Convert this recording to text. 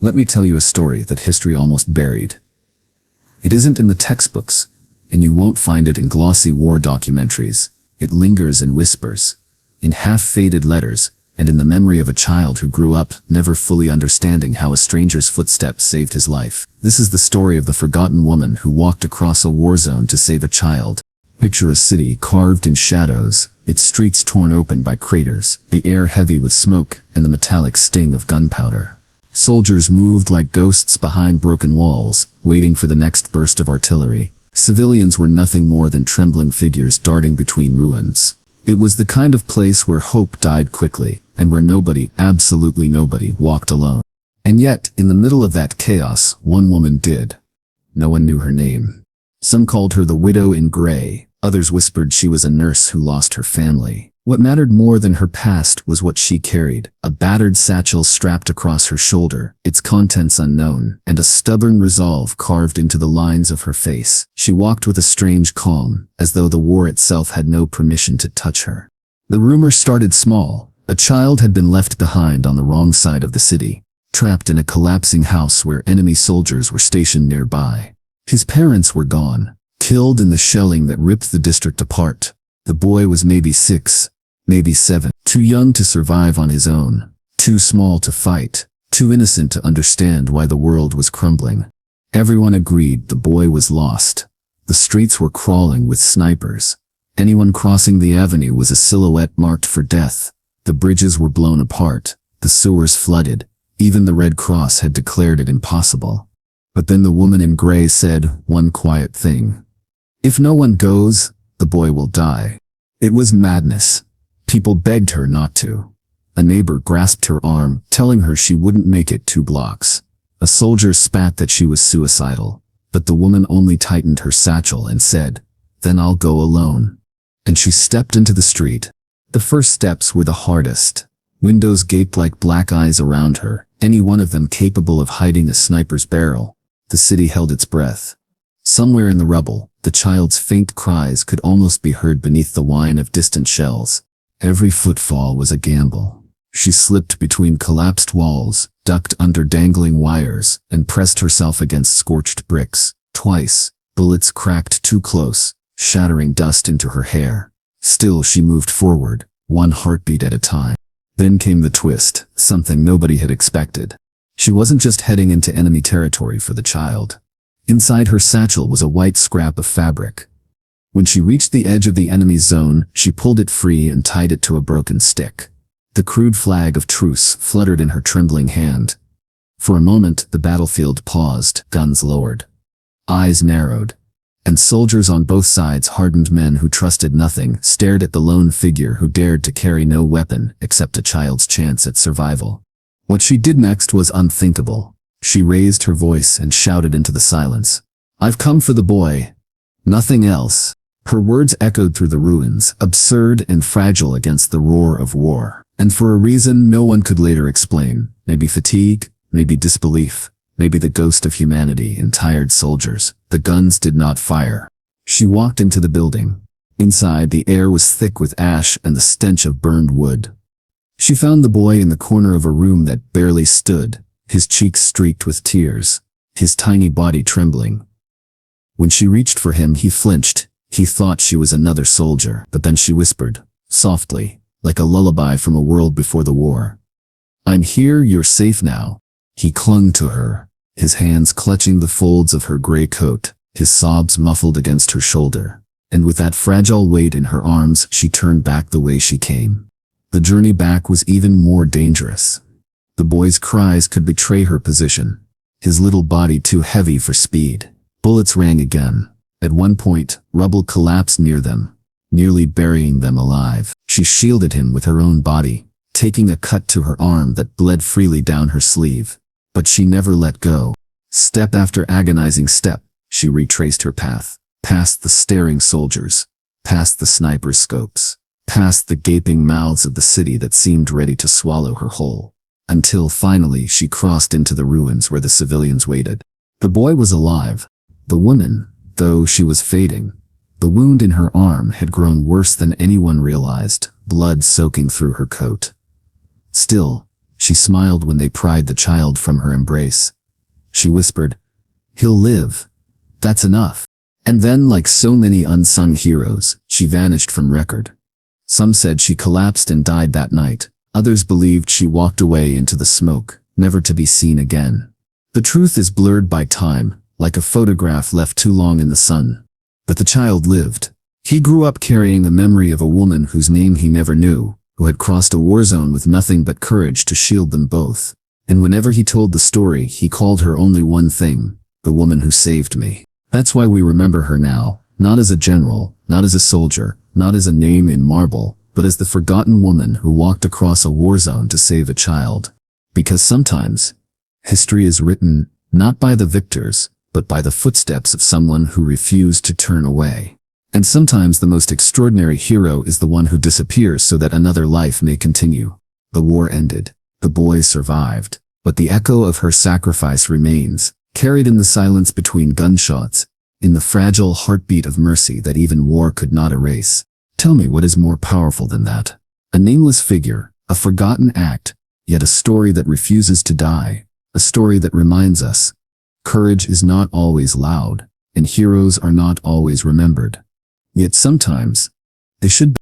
Let me tell you a story that history almost buried. It isn't in the textbooks, and you won't find it in glossy war documentaries. It lingers in whispers, in half-faded letters, and in the memory of a child who grew up never fully understanding how a stranger's footsteps saved his life. This is the story of the forgotten woman who walked across a war zone to save a child. Picture a city carved in shadows, its streets torn open by craters, the air heavy with smoke and the metallic sting of gunpowder. Soldiers moved like ghosts behind broken walls, waiting for the next burst of artillery. Civilians were nothing more than trembling figures darting between ruins. It was the kind of place where hope died quickly, and where nobody, absolutely nobody, walked alone. And yet, in the middle of that chaos, one woman did. No one knew her name. Some called her the widow in gray, others whispered she was a nurse who lost her family. What mattered more than her past was what she carried, a battered satchel strapped across her shoulder, its contents unknown, and a stubborn resolve carved into the lines of her face. She walked with a strange calm, as though the war itself had no permission to touch her. The rumor started small. A child had been left behind on the wrong side of the city, trapped in a collapsing house where enemy soldiers were stationed nearby. His parents were gone, killed in the shelling that ripped the district apart. The boy was maybe 6, maybe 7, too young to survive on his own, too small to fight, too innocent to understand why the world was crumbling. Everyone agreed the boy was lost. The streets were crawling with snipers. Anyone crossing the avenue was a silhouette marked for death. The bridges were blown apart, the sewers flooded. Even the Red Cross had declared it impossible. But then the woman in gray said one quiet thing. If no one goes, the boy will die. It was madness. People begged her not to. A neighbor grasped her arm, telling her she wouldn't make it 2 blocks. A soldier spat that she was suicidal, but the woman only tightened her satchel and said, "Then I'll go alone." And she stepped into the street. The first steps were the hardest. Windows gaped like black eyes around her, any one of them capable of hiding a sniper's barrel. The city held its breath. Somewhere in the rubble, the child's faint cries could almost be heard beneath the whine of distant shells. Every footfall was a gamble. She slipped between collapsed walls, ducked under dangling wires, and pressed herself against scorched bricks. Twice, bullets cracked too close, shattering dust into her hair. Still she moved forward, one heartbeat at a time. Then came the twist, something nobody had expected. She wasn't just heading into enemy territory for the child. Inside her satchel was a white scrap of fabric. When she reached the edge of the enemy's zone, she pulled it free and tied it to a broken stick. The crude flag of truce fluttered in her trembling hand. For a moment, the battlefield paused, guns lowered. Eyes narrowed. And soldiers on both sides, hardened men who trusted nothing, stared at the lone figure who dared to carry no weapon except a child's chance at survival. What she did next was unthinkable. She raised her voice and shouted into the silence. "I've come for the boy. Nothing else." Her words echoed through the ruins, absurd and fragile against the roar of war. And for a reason no one could later explain. Maybe fatigue, maybe disbelief, maybe the ghost of humanity in tired soldiers. The guns did not fire. She walked into the building. Inside, the air was thick with ash and the stench of burned wood. She found the boy in the corner of a room that barely stood, his cheeks streaked with tears, his tiny body trembling. When she reached for him, he flinched. He thought she was another soldier, but then she whispered, softly, like a lullaby from a world before the war. "I'm here, you're safe now." He clung to her, his hands clutching the folds of her gray coat, his sobs muffled against her shoulder. And with that fragile weight in her arms, she turned back the way she came. The journey back was even more dangerous. The boy's cries could betray her position, his little body too heavy for speed. Bullets rang again. At one point, rubble collapsed near them, nearly burying them alive. She shielded him with her own body, taking a cut to her arm that bled freely down her sleeve. But she never let go. Step after agonizing step, she retraced her path, past the staring soldiers, past the sniper's scopes, past the gaping mouths of the city that seemed ready to swallow her whole, until finally she crossed into the ruins where the civilians waited. The boy was alive. The woman, though she was fading, the wound in her arm had grown worse than anyone realized, blood soaking through her coat. Still, She smiled when they pried the child from her embrace. She whispered, "He'll live. That's enough." And then, like so many unsung heroes, she vanished from record. Some said she collapsed and died that night. Others believed she walked away into the smoke, never to be seen again. The truth is blurred by time, like a photograph left too long in the sun. But the child lived. He grew up carrying the memory of a woman whose name he never knew, who had crossed a war zone with nothing but courage to shield them both. And whenever he told the story, he called her only one thing: the woman who saved me. That's why we remember her now, not as a general, not as a soldier, not as a name in marble, but as the forgotten woman who walked across a war zone to save a child. Because sometimes, history is written, not by the victors, but by the footsteps of someone who refused to turn away. And sometimes the most extraordinary hero is the one who disappears so that another life may continue. The war ended. The boy survived. But the echo of her sacrifice remains, carried in the silence between gunshots, in the fragile heartbeat of mercy that even war could not erase. Tell me, what is more powerful than that? A nameless figure, a forgotten act, yet a story that refuses to die, a story that reminds us, courage is not always loud, and heroes are not always remembered. Yet sometimes, they should be.